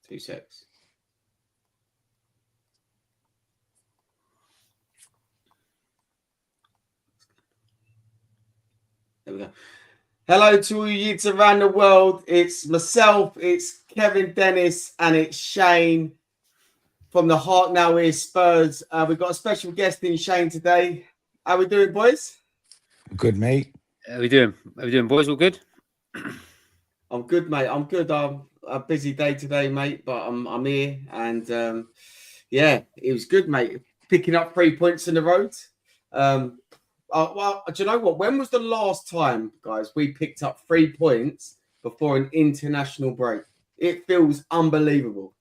2 secs. There we go. Hello to all you youths around the world. It's myself, it's Kevin Dennis, and it's Shane from the Heart Now Is Spurs. We've got a special guest in Shane today. How we doing, boys? Good, mate. How we doing? Boys? All good? I'm good, mate. I'm good. I'm a busy day today, mate, but I'm here, and yeah, it was good, mate. Picking up 3 points in the road. Well, do you know what? When was the last time, guys, we picked up 3 points before an international break? It feels unbelievable.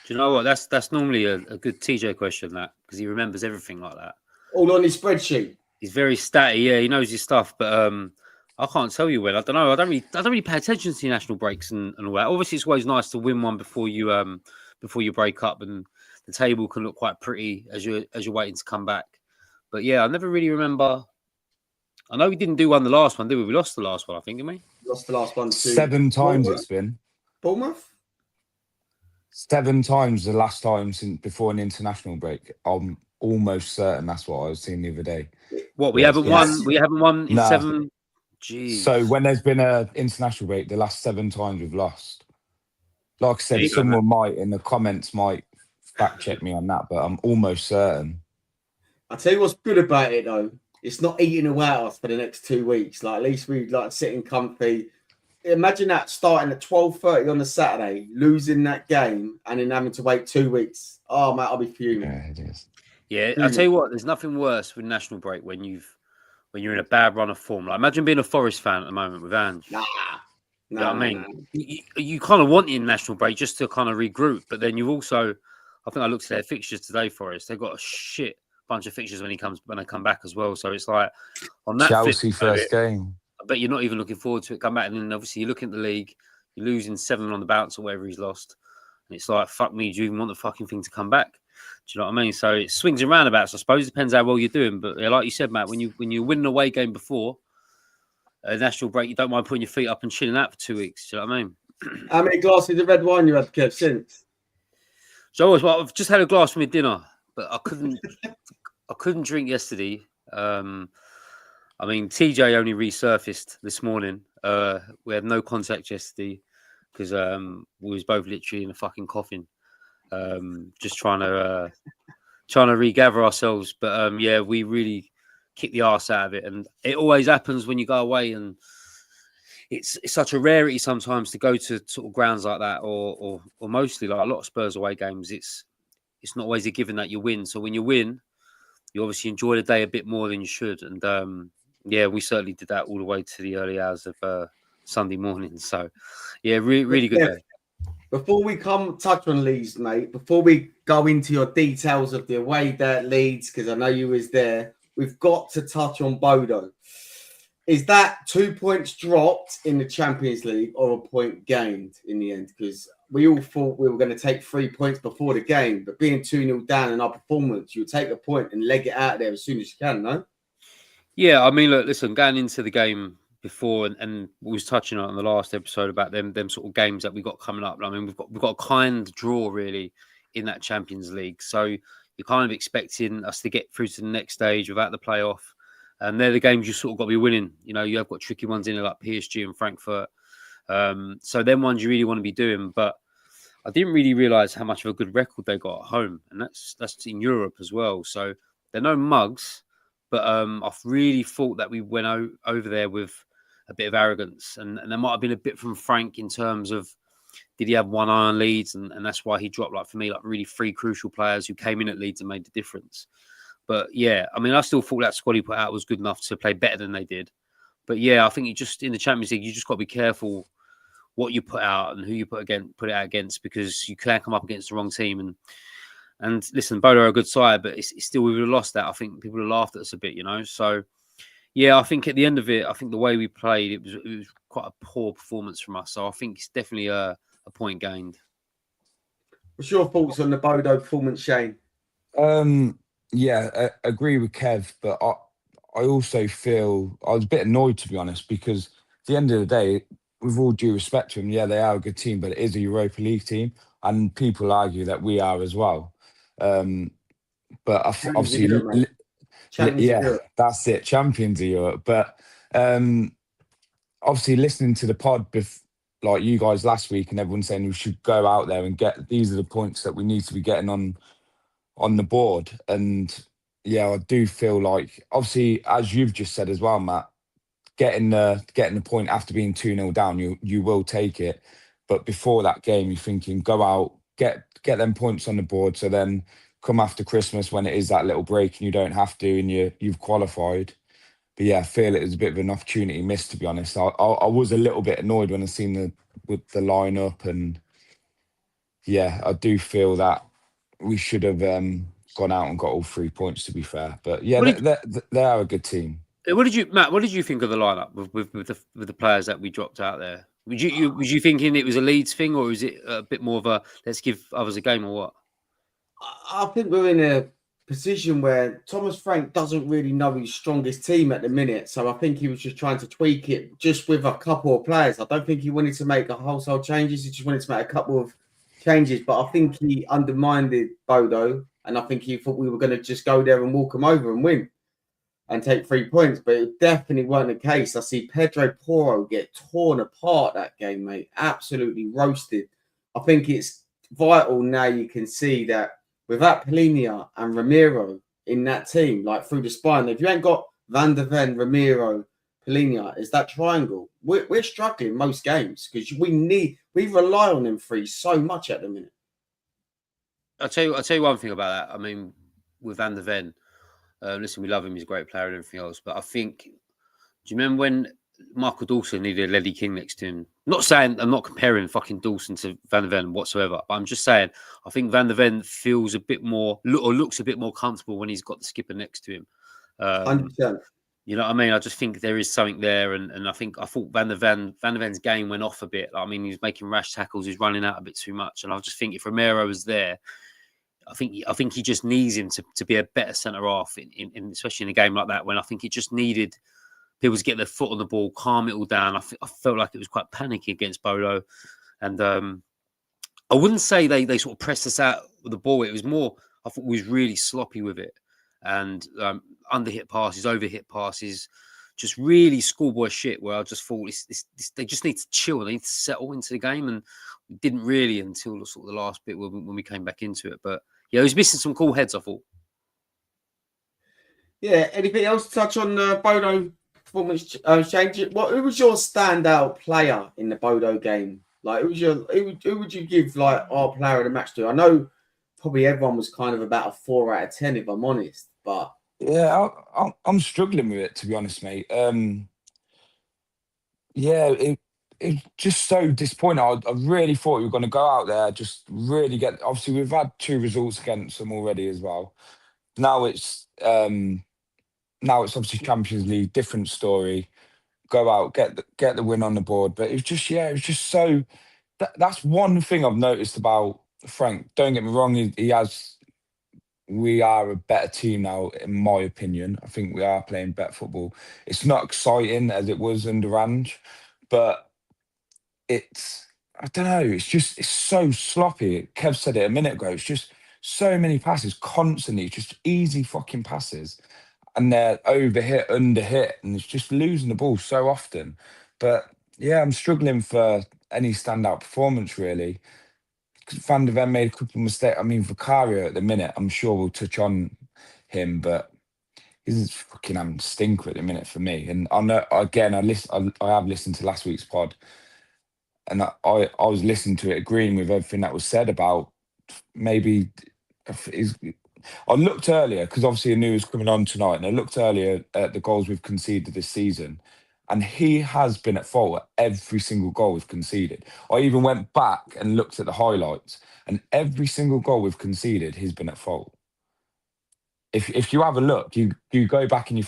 Do you know what? That's normally a good TJ question, that, because he remembers everything like that. All on his spreadsheet. He's very statty. Yeah, he knows his stuff, but I can't tell you when. I don't know. I don't really pay attention to national breaks and all that. Obviously, it's always nice to win one before you break up, and the table can look quite pretty as you're waiting to come back. But yeah, I never really remember. I know we didn't do one the last one, did we? We lost the last one, I think, didn't we? Lost the last one. 7 times it's been. Bournemouth? 7 times the last time since before an international break. I'm almost certain that's what I was seeing the other day. What, we haven't won? We haven't won in 7. Jeez. So when there's been an international break, the last 7 times we've lost. Like I said, someone might in the comments might fact check me on that, but I'm almost certain. I'll tell you what's good about it though. It's not eating away at us for the next 2 weeks. Like, at least we like sitting comfy. Imagine that starting at 12:30 on the Saturday, losing that game, and then having to wait 2 weeks. Oh mate, I'll be fuming. Yeah, it is. Yeah, I'll tell you what, there's nothing worse with national break when you're in a bad run of form. Like, imagine being a Forest fan at the moment with Ange. Nah. You know what I mean? You kind of want the international break just to kind of regroup, but then you've also, I think I looked at their fixtures today, Forest. They've got a shit bunch of fixtures when they come back as well. So it's like on that Chelsea first game. I bet you're not even looking forward to it come back. And then obviously you're looking at the league, you're losing 7 on the bounce or whatever he's lost, and it's like, fuck me, do you even want the fucking thing to come back? Do you know what I mean? So it swings and roundabouts, I suppose. It depends how well you're doing. But like you said, Matt, when you win an away game before a national break, you don't mind putting your feet up and chilling out for 2 weeks. Do you know what I mean? How many glasses of red wine you had, Kev, since? So I've just had a glass for my dinner, but I couldn't drink yesterday. I mean, TJ only resurfaced this morning. We had no contact yesterday because we was both literally in a fucking coffin, just trying to regather ourselves. But yeah, we really kicked the arse out of it, and it always happens when you go away, and it's such a rarity sometimes to go to sort of grounds like that, or mostly like a lot of Spurs away games. It's not always a given that you win. So when you win, you obviously enjoy the day a bit more than you should. And yeah, we certainly did that all the way to the early hours of Sunday morning. So yeah, really good day. Before we touch on Leeds, mate, before we go into your details of the away day at Leeds, because I know you was there, we've got to touch on Bodo. Is that 2 points dropped in the Champions League or a point gained in the end? Because we all thought we were going to take 3 points before the game, but being 2-0 down in our performance, you'll take a point and leg it out of there as soon as you can, no? Yeah, I mean, look, listen, going into the game before, and we was touching on the last episode about them sort of games that we got coming up. I mean, we've got a kind draw really in that Champions League, so you're kind of expecting us to get through to the next stage without the playoff, and they're the games you sort of got to be winning. You know, you have got tricky ones in there like PSG and Frankfurt, so them ones you really want to be doing. But I didn't really realise how much of a good record they got at home, and that's in Europe as well. So they're no mugs. But I've really thought that we went over there with a bit of arrogance. And there might have been a bit from Frank in terms of, did he have one eye on Leeds? And that's why he dropped, like, for me, like really 3 crucial players who came in at Leeds and made the difference. But yeah, I mean, I still thought that squad he put out was good enough to play better than they did. But yeah, I think you just, in the Champions League, you just got to be careful what you put out and who you put it out against, because you can come up against the wrong team. And listen, Bodo are a good side, but it's still, we would have lost that. I think people have laughed at us a bit, you know. So, yeah, I think at the end of it, I think the way we played, it was quite a poor performance from us. So I think it's definitely a point gained. What's your thoughts on the Bodo performance, Shane? Yeah, I agree with Kev, but I also feel I was a bit annoyed, to be honest, because at the end of the day, with all due respect to them, yeah, they are a good team, but it is a Europa League team. and people argue that we are as well. But Champions of obviously, Europe, mate. Champions of yeah, Europe. that's it, champions of Europe. But obviously, listening to the pod, like you guys last week, and everyone saying we should go out there and get these are the points that we need to be getting on the board. And yeah, I do feel like, obviously, as you've just said as well, Matt, getting the point after being 2-0 down, you will take it. But before that game, you're thinking, go out, get them points on the board, so then come after Christmas when it is that little break and you don't have to and you've qualified. But yeah, I feel it was a bit of an opportunity missed, to be honest. I was a little bit annoyed when I seen the lineup, and yeah, I do feel that we should have gone out and got all 3 points, to be fair. But yeah, they are a good team. What did you think of the lineup with the players that we dropped out there? Was you thinking it was a Leeds thing, or is it a bit more of a let's give others a game, or what? I think we're in a position where Thomas Frank doesn't really know his strongest team at the minute. So I think he was just trying to tweak it just with a couple of players. I don't think he wanted to make a wholesale changes. He just wanted to make a couple of changes. But I think he undermined Bodo. And I think he thought we were going to just go there and walk him over and win and take 3 points. But it definitely wasn't the case. I see Pedro Porro get torn apart that game, mate. Absolutely roasted. I think it's vital now you can see that without Polinia and Ramiro in that team, like through the spine, if you ain't got Van der Ven, Ramiro, Polinia, is that triangle, we're struggling most games because we rely on them three so much at the minute. I'll tell you one thing about that. I mean, with Van der Ven, listen, we love him, he's a great player and everything else, but I think, do you remember when Michael Dawson needed Ledley King next to him? I'm not comparing fucking Dawson to Van der Ven whatsoever, but I'm just saying I think Van der Ven feels a bit more or looks a bit more comfortable when he's got the skipper next to him. 100%. You know what I mean? I just think there is something there, and I thought Van der Ven's game went off a bit. I mean, he was making rash tackles, he's running out a bit too much, and I just think if Romero was there, I think he just needs him to be a better centre half in especially in a game like that when I think it just needed people to get their foot on the ball, calm it all down. I felt like it was quite panicky against Bodo. And I wouldn't say they sort of pressed us out with the ball. It was more, I thought we was really sloppy with it. And under-hit passes, over-hit passes, just really schoolboy shit where I just thought they just need to chill. They need to settle into the game. And we didn't really until sort of the last bit when we came back into it. But yeah, it was missing some cool heads, I thought. Yeah, anything else to touch on Bodo performance change? Who was your standout player in the Bodo game? Like, who would you give like our player of the match to? I know probably everyone was kind of about a 4 out of 10, if I'm honest. But yeah, I'm struggling with it, to be honest, mate. Yeah, it's just so disappointing. I really thought we were going to go out there, just really get. Obviously, we've had 2 results against them already as well. Now it's obviously Champions League, different story. Go out, get the win on the board. But it was just so. That's one thing I've noticed about Frank. Don't get me wrong, we are a better team now, in my opinion. I think we are playing better football. It's not exciting as it was under Ange, but I don't know, it's so sloppy. Kev said it a minute ago. It's just so many passes constantly, just easy fucking passes. And they're over hit, under hit, and it's just losing the ball so often. But yeah, I'm struggling for any standout performance, really. Van der Ven made a couple of mistakes. I mean, Vicario at the minute, I'm sure we'll touch on him, but he's fucking having a stinker at the minute for me. And I know, again, I have listened to last week's pod, and I was listening to it, agreeing with everything that was said about maybe. I looked earlier because obviously I knew he was coming on tonight, and I looked earlier at the goals we've conceded this season. And he has been at fault at every single goal we've conceded. I even went back and looked at the highlights, and every single goal we've conceded, he's been at fault. If you have a look, you go back and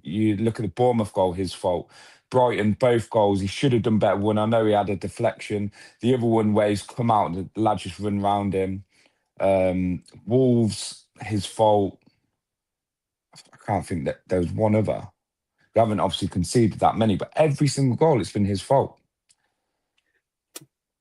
you look at the Bournemouth goal, his fault. Brighton, both goals, he should have done better. One, I know he had a deflection. The other one where he's come out and the lad just run round him. Wolves, his fault. I can't think that there was one other. We haven't obviously conceded that many, but every single goal, it's been his fault.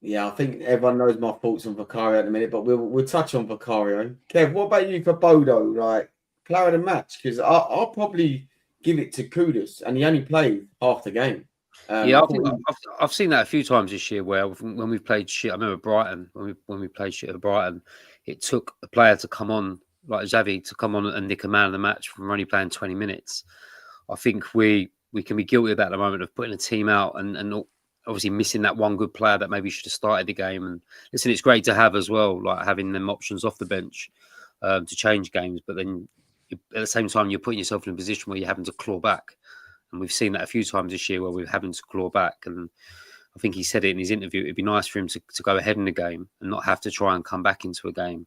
Yeah, I think everyone knows my thoughts on Vicario at the minute, but we'll touch on Vicario. Kev, what about you for Bodo? Like player of the match? Because I'll probably give it to Kudus, and he only played half the game. Yeah, I I thought think I've seen that a few times this year. Where when we've played shit, I remember Brighton when we played shit at Brighton, it took a player to come on like Xavi to come on and nick a man of the match from only playing 20 minutes. I think we can be guilty of that at the moment of putting a team out and obviously missing that one good player that maybe should have started the game. And listen, it's great to have as well, like having them options off the bench to change games. But then at the same time, you're putting yourself in a position where you're having to claw back. And we've seen that a few times this year where we're having to claw back. And I think he said it in his interview, it'd be nice for him to go ahead in the game and not have to try and come back into a game.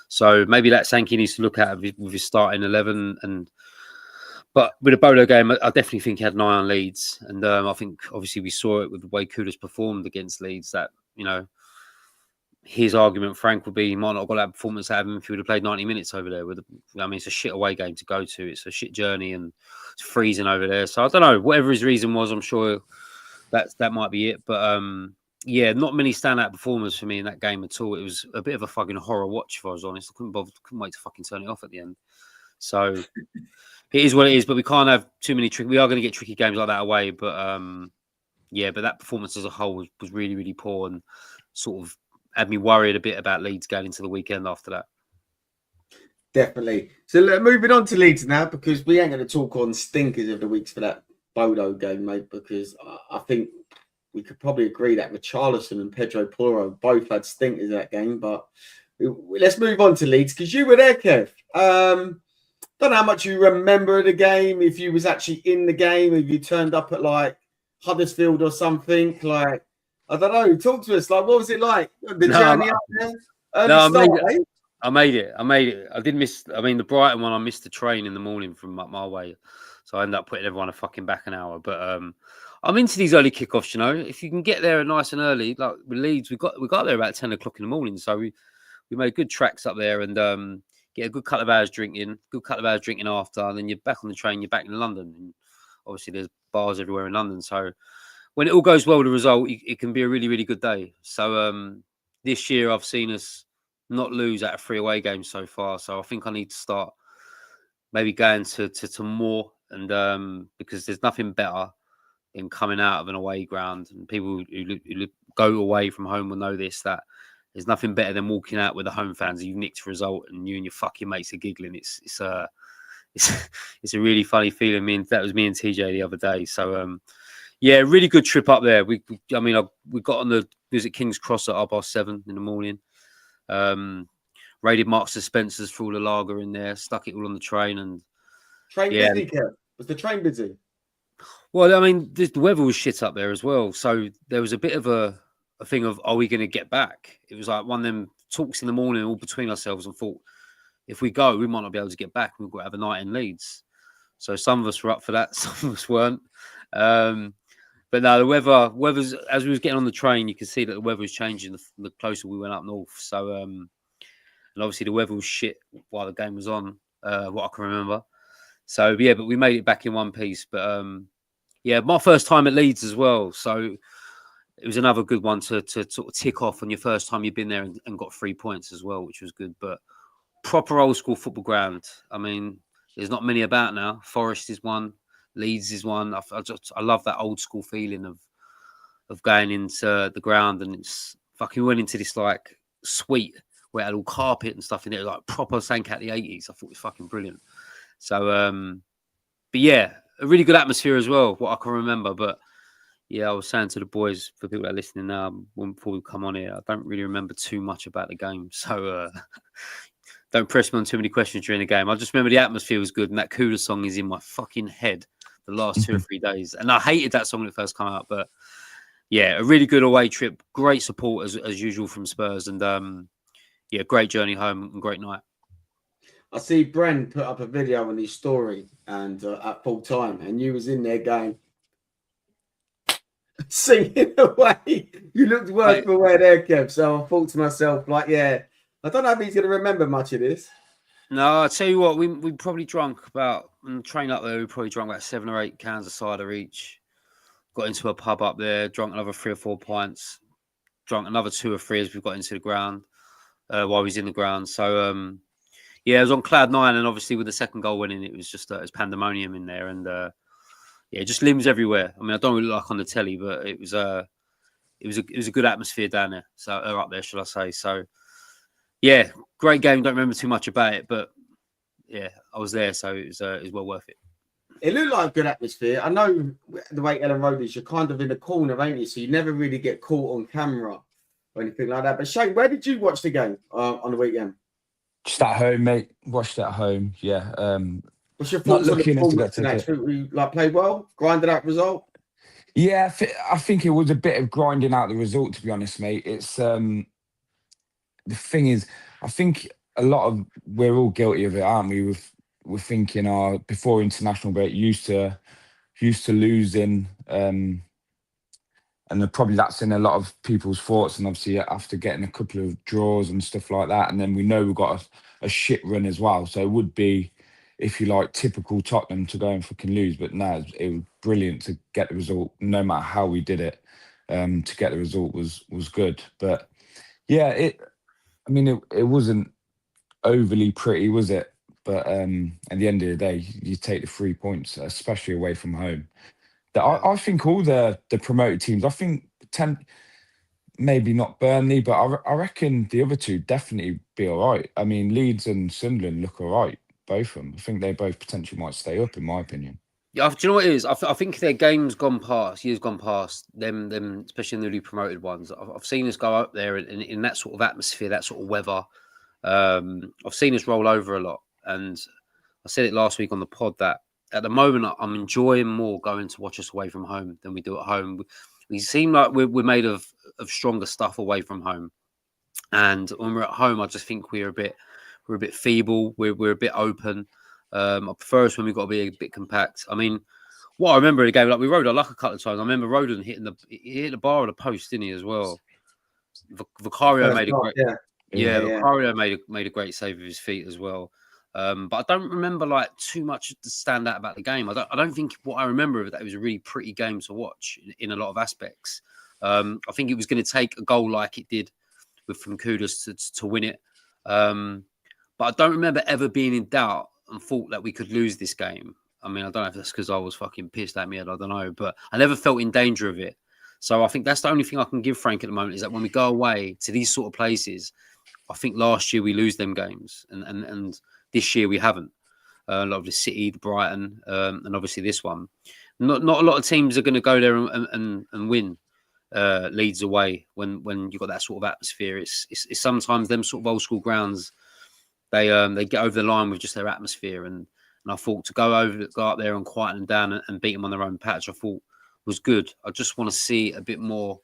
So maybe that's something he needs to look at with his starting 11. But with the Bodo game, I definitely think he had an eye on Leeds. And I think obviously we saw it with the way Kudus performed against Leeds that, you know, his argument, Frank, would be he might not have got that performance out of him if he would have played 90 minutes over there. It's a shit away game to go to. It's a shit journey and it's freezing over there. So I don't know. Whatever his reason was, I'm sure that might be it. But yeah, not many standout performers for me in that game at all. It was a bit of a fucking horror watch, if I was honest. I couldn't wait to fucking turn it off at the end. So it is what it is. But we can't have too many tricky. We are going to get tricky games like that away. But yeah, but that performance as a whole was really, really poor and sort of had me worried a bit about Leeds going into the weekend after that. Definitely. So moving on to Leeds now, because we ain't going to talk on stinkers of the weeks for that Bodo game, mate, because I think we could probably agree that Richarlison and Pedro Porro both had stinkers that game. But let's move on to Leeds, because you were there, Kev. Don't know how much you remember of the game, if you was actually in the game, if you turned up at like Huddersfield or something. Like, I don't know. Talk to us. Like, what was it like? The journey up there? I made it. I did miss. I mean, the Brighton one, I missed the train in the morning from my way, so I ended up putting everyone a fucking back an hour. But I'm into these early kickoffs. You know, if you can get there nice and early, like with Leeds, we got there about 10 o'clock in the morning, so we made good tracks up there and get a good couple of hours drinking after, and then you're back on the train. You're back in London, and obviously there's bars everywhere in London, so. When it all goes well, the result, it can be a really, really good day. So this year I've seen us not lose out of 3 away games so far. So I think I need to start maybe going to more, and because there's nothing better than coming out of an away ground. And people who go away from home will know this, that there's nothing better than walking out with the home fans. You've nicked a result and you and your fucking mates are giggling. It's a really funny feeling. That was me and TJ the other day. So yeah, really good trip up there. We got on the visit King's Cross at 7:30 in the morning. Raided Marks and Spencer's for all the lager in there. Stuck it all on the train and busy. Kev? Was the train busy? Well, I mean, the weather was shit up there as well. So there was a bit of a thing of, are we going to get back? It was like one of them talks in the morning all between ourselves and thought, if we go, we might not be able to get back. We've got to have a night in Leeds. So some of us were up for that. Some of us weren't. But no, the weather's, as we was getting on the train, you could see that the weather was changing the closer we went up north. So, and obviously the weather was shit while the game was on, what I can remember. So, yeah, but we made it back in one piece. But, yeah, my first time at Leeds as well. So it was another good one to sort of tick off on your first time you've been there and got 3 points as well, which was good. But proper old school football ground. I mean, there's not many about now. Forest is one. Leeds is one. I love that old school feeling of going into the ground, and it's fucking went into this like suite where it had all carpet and stuff in it, like proper sank out the 80s. I thought it was fucking brilliant. So, but yeah, a really good atmosphere as well, what I can remember. But yeah, I was saying to the boys, for people that are listening now, before we come on here, I don't really remember too much about the game. So don't press me on too many questions during the game. I just remember the atmosphere was good, and that Kudus song is in my fucking head the last 2 or 3 days. And I hated that song when it first came out, but yeah, a really good away trip. Great support as usual from Spurs, and yeah, great journey home and great night. I see Bren put up a video on his story and at full time, and you was in there going singing away. You looked worse for wear there, Kev. So I thought to myself, like, yeah, I don't know if he's going to remember much of this. No, I tell you what, we probably drunk about, on the train up there, we probably drunk about 7 or 8 cans of cider each. Got into a pub up there, drunk another 3 or 4 pints. drunk another 2 or 3 as we got into the ground while he was in the ground. So yeah, it was on cloud 9, and obviously with the second goal winning, it was just it was pandemonium in there, and yeah, just limbs everywhere. I mean, I don't really like on the telly, but it was a good atmosphere down there. So up there, shall I say? So yeah, great game. Don't remember too much about it, but yeah, I was there, so it was well worth it. It looked like a good atmosphere. I know the way Ellen Road is, you're kind of in the corner, ain't you? So you never really get caught on camera or anything like that. But Shane, where did you watch the game on the weekend? Just at home, mate. Watched it at home. Yeah. What's your Not thoughts on the looking into performance that tonight? ticket. We played well, grinded out result. Yeah, I think it was a bit of grinding out the result, to be honest, mate. It's the thing is, I think a lot of we're all guilty of it, aren't we? We're thinking, before international break, used to losing, and probably that's in a lot of people's thoughts. And obviously, after getting a couple of draws and stuff like that, and then we know we've got a shit run as well. So it would be, if you like, typical Tottenham to go and fucking lose. But no, it was brilliant to get the result, no matter how we did it. To get the result was good. But yeah, it wasn't overly pretty, was it? But at the end of the day, you take the 3 points, especially away from home. I think all the promoted teams, I think maybe not Burnley, but I reckon the other two definitely be all right. I mean, Leeds and Sunderland look all right, both of them. I think they both potentially might stay up, in my opinion. Yeah, do you know what it is? I think their years gone past, them especially in the newly promoted ones. I've seen us go up there in that sort of atmosphere, that sort of weather. I've seen us roll over a lot, and I said it last week on the pod that at the moment I'm enjoying more going to watch us away from home than we do at home. We seem like we're made of stronger stuff away from home, and when we're at home, I just think we're a bit feeble. We're a bit open. I prefer us when we've got to be a bit compact. I mean, what I remember in the game, like we rode our luck a couple of times. I remember Rodon hit the bar of the post, didn't he, as well? Vicario made a great, Vicario made a great save with his feet as well. But I don't remember like too much to stand out about the game. I don't think what I remember of that, it was a really pretty game to watch in a lot of aspects. I think it was going to take a goal like it did from Kudus to win it. But I don't remember ever being in doubt and thought that we could lose this game. I mean, I don't know if that's because I was fucking pissed at me, I don't know, but I never felt in danger of it. So I think that's the only thing I can give Frank at the moment, is that when we go away to these sort of places, I think last year we lose them games, and this year we haven't. A lot of the City, the Brighton, and obviously this one. Not a lot of teams are going to go there and win Leeds away when you've got that sort of atmosphere. It's sometimes them sort of old school grounds. They get over the line with just their atmosphere, and I thought to go up there and quieten them down and beat them on their own patch, I thought was good. I just want to see a bit more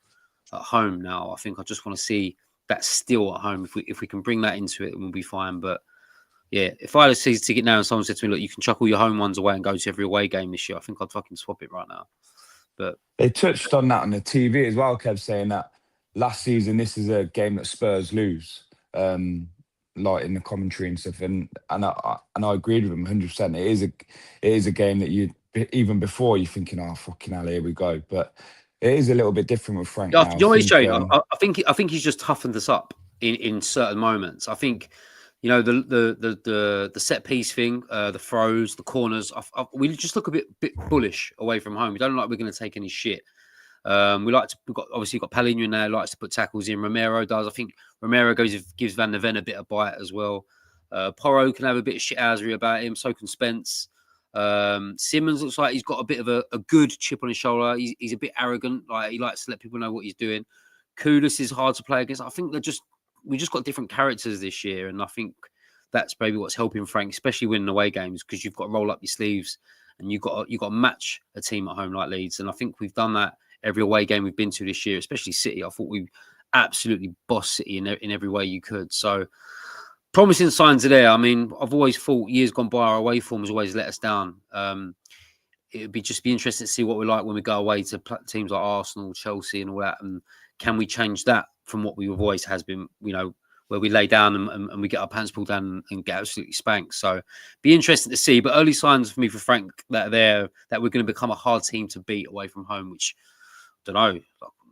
at home now. I think I just want to see that still at home. If we can bring that into it, we'll be fine. But yeah, if I had a season ticket now and someone said to me, "Look, you can chuck all your home ones away and go to every away game this year," I think I'd fucking swap it right now. But they touched on that on the TV as well, Kev, saying that last season this is a game that Spurs lose. Like in the commentary and stuff, and I agreed with him 100%. It is a game that you, even before, you're thinking, "Oh fucking hell, here we go." But it is a little bit different with Frank. Yeah, you know what he's saying? I think he's just toughened us up in certain moments. I think, you know, the set piece thing, the throws, the corners. We just look a bit bullish away from home. We don't look like we're going to take any shit. We've got Palhinha in there, likes to put tackles in. Romero does. I think Romero gives Van der Ven a bit of bite as well. Porro can have a bit of shithousery about him. So can Spence. Simmons looks like he's got a bit of a good chip on his shoulder. He's a bit arrogant. Like, he likes to let people know what he's doing. Kudus is hard to play against. I think we just got different characters this year, and I think that's maybe what's helping Frank, especially winning away games, because you've got to roll up your sleeves and you've got to match a team at home like Leeds. And I think we've done that every away game we've been to this year, especially City. I thought we absolutely bossed City in every way you could. So promising signs are there. I mean, I've always thought years gone by, our away form has always let us down. It would be interesting to see what we're like when we go away to teams like Arsenal, Chelsea and all that. And can we change that from what we've always has been, you know, where we lay down and we get our pants pulled down and get absolutely spanked. So be interesting to see. But early signs for me, for Frank, that we're going to become a hard team to beat away from home, which, I don't know,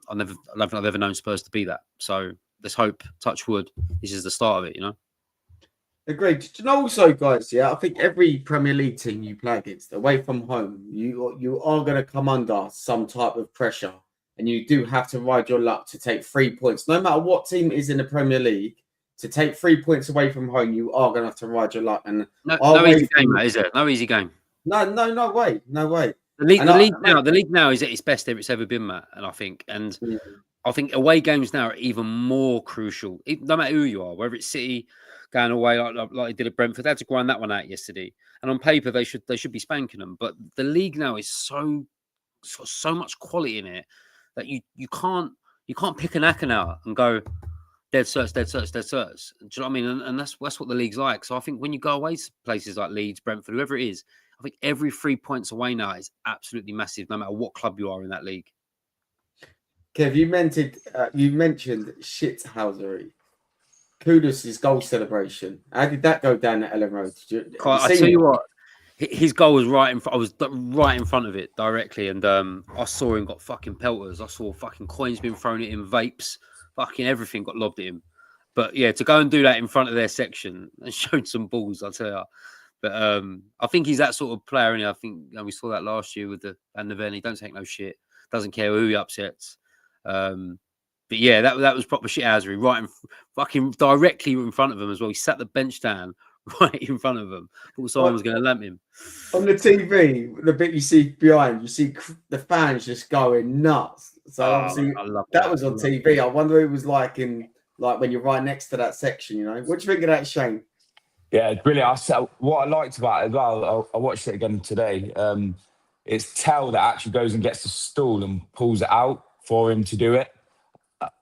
I don't think I've ever known Spurs to be that. So let's hope, touch wood, this is the start of it. You know. Agreed. Do you know also, guys? Yeah, I think every Premier League team you play against, away from home, you are going to come under some type of pressure, and you do have to ride your luck to take 3 points. No matter what team is in the Premier League, to take 3 points away from home, you are going to have to ride your luck. And no easy game, mate, is it? No easy game. No way. The league now is at its best it's ever been, Matt. And I think, I think away games now are even more crucial. No matter who you are, whether it's City going away like they did at Brentford, they had to grind that one out yesterday. And on paper, they should be spanking them. But the league now is so much quality in it that you can't pick an acca now and go dead certs. Do you know what I mean? And that's what the league's like. So I think when you go away to places like Leeds, Brentford, whoever it is, I think every 3 points away now is absolutely massive, no matter what club you are in that league. Kev, you mentioned shithousery. Kudus' goal celebration. How did that go down at Ellen Road? I tell you what, his goal was right in front. I was right in front of it directly, and I saw him got fucking pelters. I saw fucking coins being thrown at him, vapes, fucking everything got lobbed at him. But yeah, to go and do that in front of their section and showed some balls, I'll tell you. But I think he's that sort of player, and I think we saw that last year with the Van de Ven. He don't take no shit, doesn't care who he upsets. But yeah, that was proper shithousery, right in fucking directly in front of him as well. He sat the bench down right in front of him. Thought someone was going to lamp him. On the TV, the bit you see behind, you see the fans just going nuts. So obviously that was on TV. I wonder what it was like when you're right next to that section. You know, what do you think of that, Shane? Yeah, it's brilliant. What I liked about it as well, I watched it again today. It's Tell that actually goes and gets the stool and pulls it out for him to do it.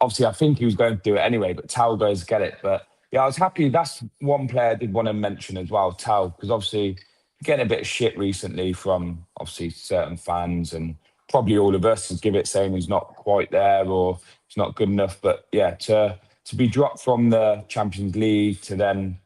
Obviously, I think he was going to do it anyway, but Tell goes to get it. But yeah, I was happy. That's one player I did want to mention as well, Tell, because obviously getting a bit of shit recently from obviously certain fans and probably all of us to give it saying he's not quite there or he's not good enough. But yeah, to be dropped from the Champions League to then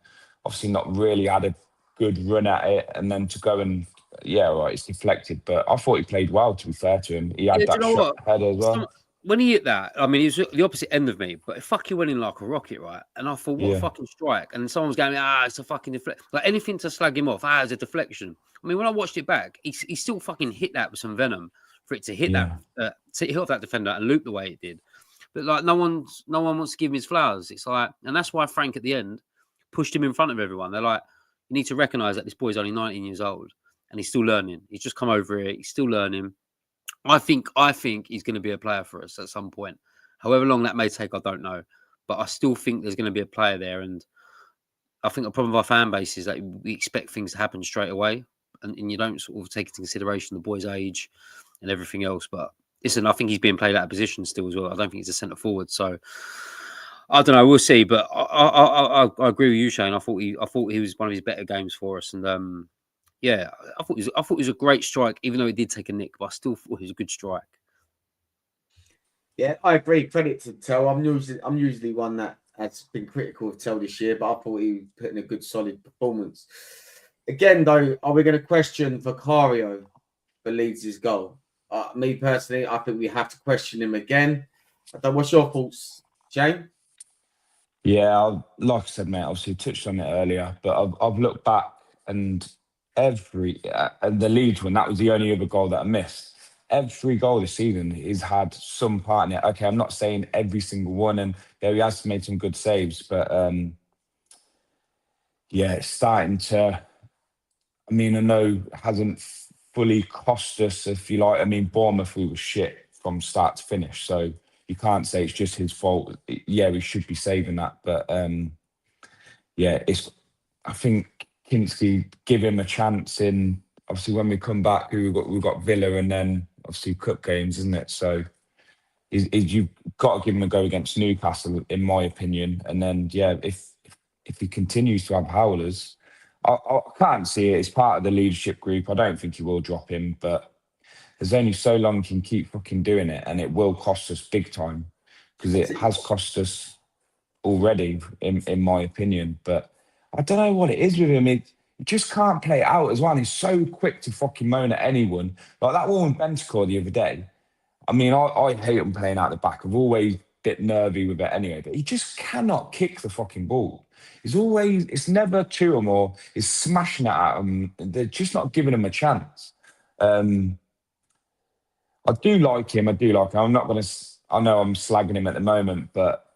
obviously not really had a good run at it and then to go and it's deflected. But I thought he played well, to be fair to him. He had that shot head as well. When he hit that, I mean, he was the opposite end of me, but it fucking went in like a rocket, right? And I thought, what a fucking strike. And someone was going, it's a fucking deflection. Like anything to slag him off, it's a deflection. I mean, when I watched it back, he still fucking hit that with some venom for it to hit that, to hit off that defender and loop the way it did. But like, no one wants to give him his flowers. It's like, and that's why Frank at the end pushed him in front of everyone. They're like, you need to recognise that this boy's only 19 years old and he's still learning. He's just come over here. He's still learning. I think he's going to be a player for us at some point. However long that may take, I don't know. But I still think there's going to be a player there. And I think the problem with our fan base is that we expect things to happen straight away. And you don't sort of take into consideration the boy's age and everything else. But listen, I think he's being played out of position still as well. I don't think he's a centre forward. So I don't know. We'll see. But I agree with you, Shane. I thought he was one of his better games for us. And yeah, I thought it was a great strike, even though it did take a nick, but I still thought it was a good strike. Yeah, I agree. Credit to Tell. I'm usually one that has been critical of Tell this year, but I thought he put in a good, solid performance. Again, though, are we going to question Vicario for Leeds' goal? Me personally, I think we have to question him again. What's your thoughts, Shane? Yeah, like I said, mate, obviously touched on it earlier, but I've looked back and the Leeds one, that was the only other goal that I missed. Every goal this season he's had some part in it. Okay, I'm not saying every single one, and he has made some good saves, but it's starting to. I mean, I know it hasn't fully cost us, if you like. I mean, Bournemouth, we were shit from start to finish, so you can't say it's just his fault. Yeah, we should be saving that, but I think Kinski, give him a chance in, obviously, when we come back, we've got Villa and then obviously cup games, isn't it? So you've got to give him a go against Newcastle, in my opinion. And then, if he continues to have howlers, I can't see it. It's part of the leadership group. I don't think he will drop him, but there's only so long he can keep fucking doing it, and it will cost us big time, because it has cost us already, in my opinion. But I don't know what it is with him. He just can't play it out as well. He's so quick to fucking moan at anyone. Like that woman Bentacore the other day. I mean, I hate him playing out the back. I've always bit nervy with it anyway, but he just cannot kick the fucking ball. It's never to him or he's smashing it at him. They're just not giving him a chance. I do like him. I'm not going to, I know I'm slagging him at the moment, but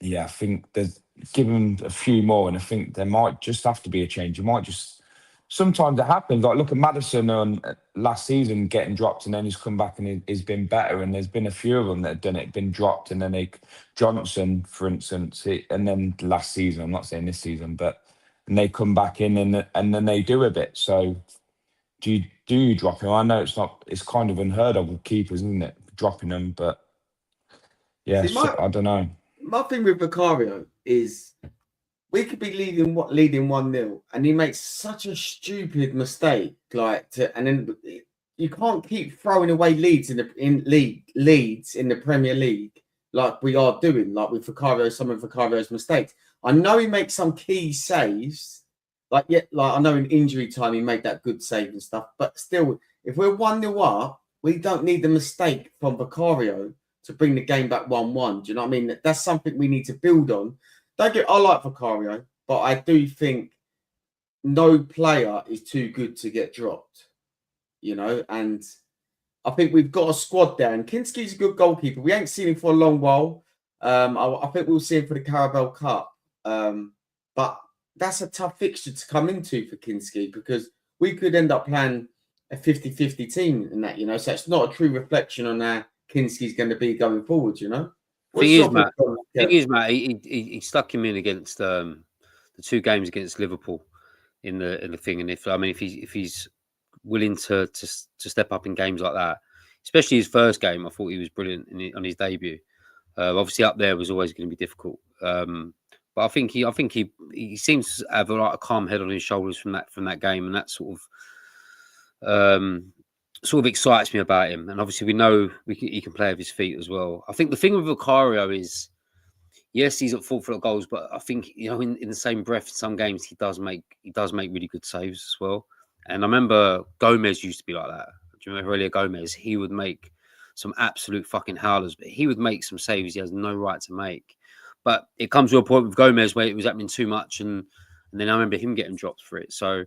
yeah, I think there's, give him a few more and I think there might just have to be a change. You might just, sometimes it happens. Like look at Madison on last season getting dropped and then he's come back and he's been better. And there's been a few of them that have done it, been dropped. And then Johnson, for instance, and then last season, I'm not saying this season, but and they come back in and then they do a bit. So do you drop him? I know it's kind of unheard of with keepers, isn't it? Dropping them, but yeah, See, I don't know. My thing with Vicario is we could be leading 1-0 and he makes such a stupid mistake, and then you can't keep throwing away leads in the Premier League like we are doing, like with Vicario, some of Vicario's mistakes. I know he makes some key saves, like I know in injury time he made that good save and stuff, but still, if we're 1-0 up, we don't need the mistake from Vicario to bring the game back 1-1. Do you know what I mean? That's something we need to build on. I like Vicario, but I do think no player is too good to get dropped, and I think we've got a squad there. And Kinski's a good goalkeeper. We ain't seen him for a long while. I think we'll see him for the Carabao Cup. But that's a tough fixture to come into for Kinski because we could end up playing a 50-50 team in that, so it's not a true reflection on how Kinski's going to be going forward, Thing is, Matt, he stuck him in against the 2 games against Liverpool in the thing, and if he's willing to step up in games like that, especially his first game, I thought he was brilliant on his debut. Obviously, up there was always going to be difficult, but I think he seems to have a calm head on his shoulders from that game, and that sort of excites me about him. And obviously, we know he can play with his feet as well. I think the thing with Vicario is, yes, he's at fault for the goals, but I think in the same breath, in some games he does make really good saves as well. And I remember Gomez used to be like that. Do you remember Aurelio Gomez? He would make some absolute fucking howlers, but he would make some saves he has no right to make. But it comes to a point with Gomez where it was happening too much, and then I remember him getting dropped for it. So,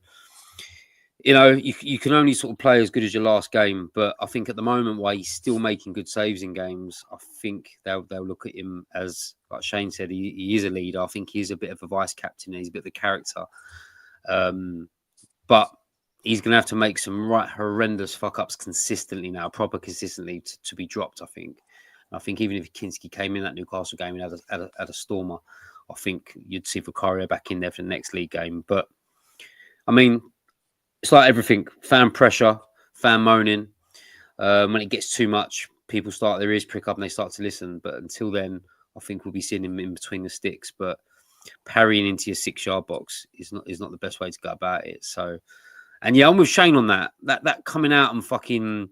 you can only sort of play as good as your last game. But I think at the moment, while he's still making good saves in games, I think they'll look at him as, like Shane said, he is a leader. I think he's a bit of a vice captain. He's a bit of a character. But he's going to have to make some right horrendous fuck-ups consistently now, proper consistently to be dropped, I think. And I think even if Kinski came in that Newcastle game and had a stormer, I think you'd see Vicario back in there for the next league game. But, I mean, it's like everything. Fan pressure, fan moaning. When it gets too much, people start their ears prick up and they start to listen. But until then, I think we'll be seeing him in between the sticks. But parrying into your 6-yard box is not the best way to go about it. So, and yeah, I'm with Shane on that. That coming out and fucking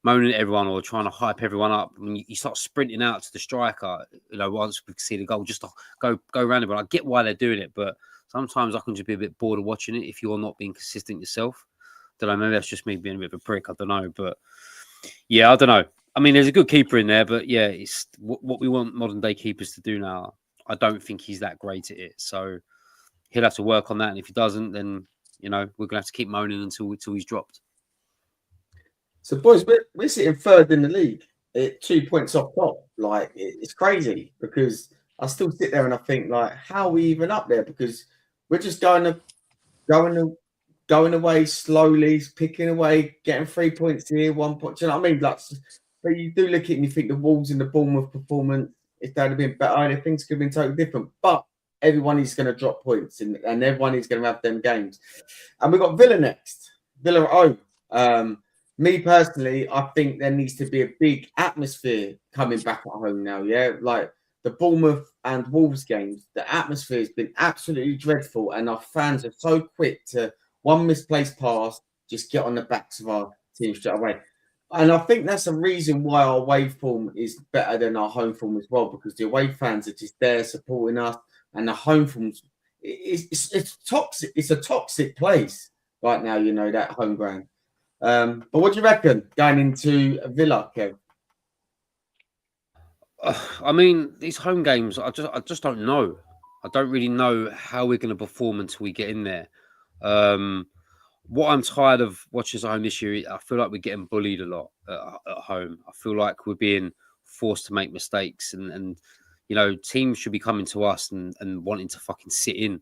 moaning at everyone or trying to hype everyone up. When you start sprinting out to the striker, once we see the goal, just to go around it. I get why they're doing it, but sometimes I can just be a bit bored of watching it if you're not being consistent yourself. Don't know, maybe that's just me being a bit of a prick. I don't know, but yeah, I don't know. I mean, there's a good keeper in there, but yeah, it's what we want modern day keepers to do now. I don't think he's that great at it, so he'll have to work on that. And if he doesn't, then we're gonna have to keep moaning until he's dropped. So, boys, we're sitting third in the league, 2 points off top. Like, it's crazy because I still sit there and I think, like, how are we even up there? Because we're just going away slowly, picking away, getting 3 points here, 1 point. Do you know what I mean? Like, but you do look at it and you think the Wolves and the Bournemouth performance, if they'd have been better, things could have been totally different. But everyone is going to drop points and everyone is going to have them games. And we've got Villa next. Villa at home. Me personally, I think there needs to be a big atmosphere coming back at home now. Yeah, like the Bournemouth and Wolves games, the atmosphere has been absolutely dreadful, and our fans are so quick to one misplaced pass, just get on the backs of our team straight away. And I think that's a reason why our away form is better than our home form as well, because the away fans are just there supporting us, and the home form it's toxic. It's a toxic place right now. That home ground. But what do you reckon going into Villa, Kev? I mean, these home games, I just don't know. I don't really know how we're going to perform until we get in there. Um, what I'm tired of watching at home this year, I feel like we're getting bullied a lot at home. I feel like we're being forced to make mistakes, and you know, teams should be coming to us and wanting to fucking sit in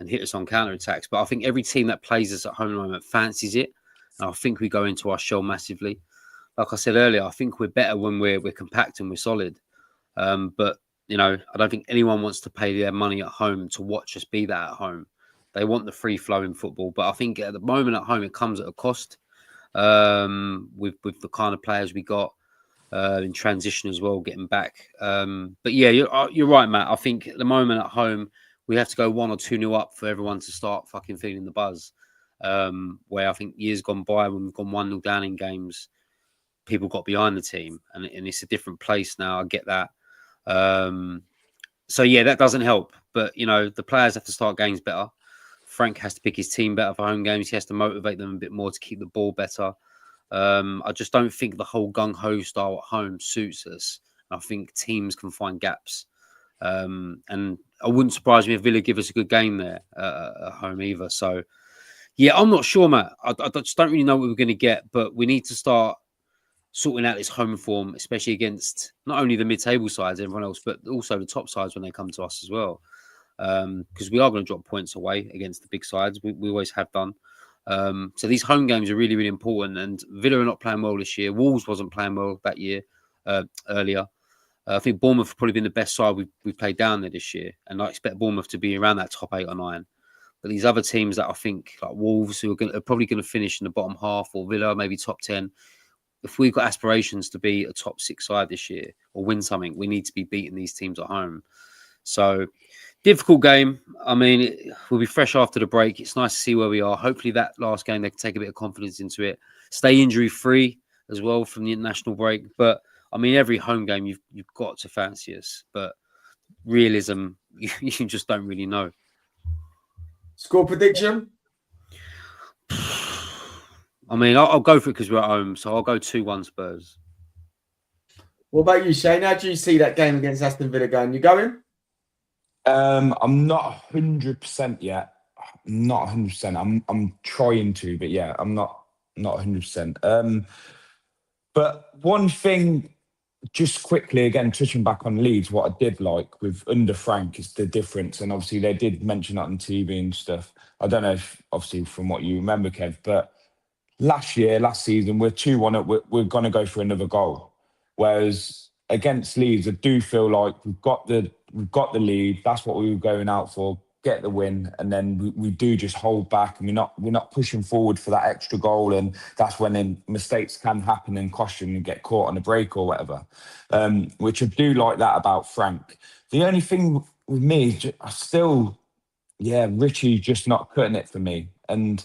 and hit us on counter attacks. But I think every team that plays us at home at the moment fancies it, and I think we go into our shell massively. Like I said earlier, I think we're better when we're compact and we're solid. But you know, I don't think anyone wants to pay their money at home to watch us be that at home. They want the free flowing football, but I think at the moment at home it comes at a cost. With the kind of players we got in transition as well, getting back. But yeah, you're right, Matt. I think at the moment at home we have to go 1 or 2-0 up for everyone to start fucking feeling the buzz. Where I think years gone by when we've gone 1-0 down in games, people got behind the team, and it's a different place now. I get that. So yeah, that doesn't help. But you know, the players have to start games better. Frank has to pick his team better for home games. He has to motivate them a bit more to keep the ball better. I just don't think the whole gung-ho style at home suits us. I think teams can find gaps. And I wouldn't surprise me if Villa give us a good game there at home either. So yeah, I'm not sure, Matt. I just don't really know what we're going to get, but we need to start sorting out this home form, especially against not only the mid-table sides, everyone else, but also the top sides when they come to us as well. Because we are going to drop points away against the big sides. We always have done. So these home games are really, really important. And Villa are not playing well this year. Wolves wasn't playing well that year earlier. I think Bournemouth have probably been the best side we've played down there this year. And I expect Bournemouth to be around that top 8 or 9. But these other teams that I think, like Wolves, who are probably going to finish in the bottom half, or Villa, maybe top 10, if we've got aspirations to be a top 6 side this year or win something, we need to be beating these teams at home. So difficult game. I mean, we'll be fresh after the break. It's nice to see where we are. Hopefully that last game, they can take a bit of confidence into it. Stay injury free as well from the international break. But I mean, every home game, you've got to fancy us. But realism, you just don't really know. Score prediction? I mean, I'll go for it because we're at home. So I'll go 2-1 Spurs. What about you, Shane? How do you see that game against Aston Villa going? You going? I'm not 100% yet. Not 100%. I'm trying to, but yeah, I'm not 100%. But one thing, just quickly again, touching back on Leeds, what I did like with under Frank is the difference, and obviously they did mention that on TV and stuff. I don't know if obviously from what you remember, Kev, but last season, we're 2-1 up. We're going to go for another goal. Whereas against Leeds, I do feel like we've got the lead. That's what we were going out for. Get the win, and then we do just hold back, and we're not pushing forward for that extra goal, and that's when then mistakes can happen and cost you and get caught on a break or whatever. Which I do like that about Frank. The only thing with me, Richie just not cutting it for me, and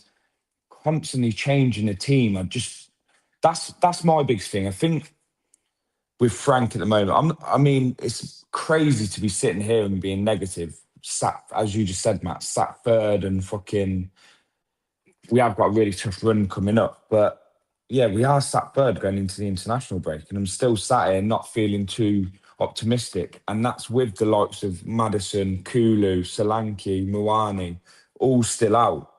constantly changing the team. That's my biggest thing. I think with Frank at the moment, I mean, it's crazy to be sitting here and being negative. Sat, as you just said, Matt, sat third and fucking. We have got a really tough run coming up, but yeah, we are sat third going into the international break, and I'm still sat here not feeling too optimistic. And that's with the likes of Maddison, Kulu, Solanke, Muani, all still out.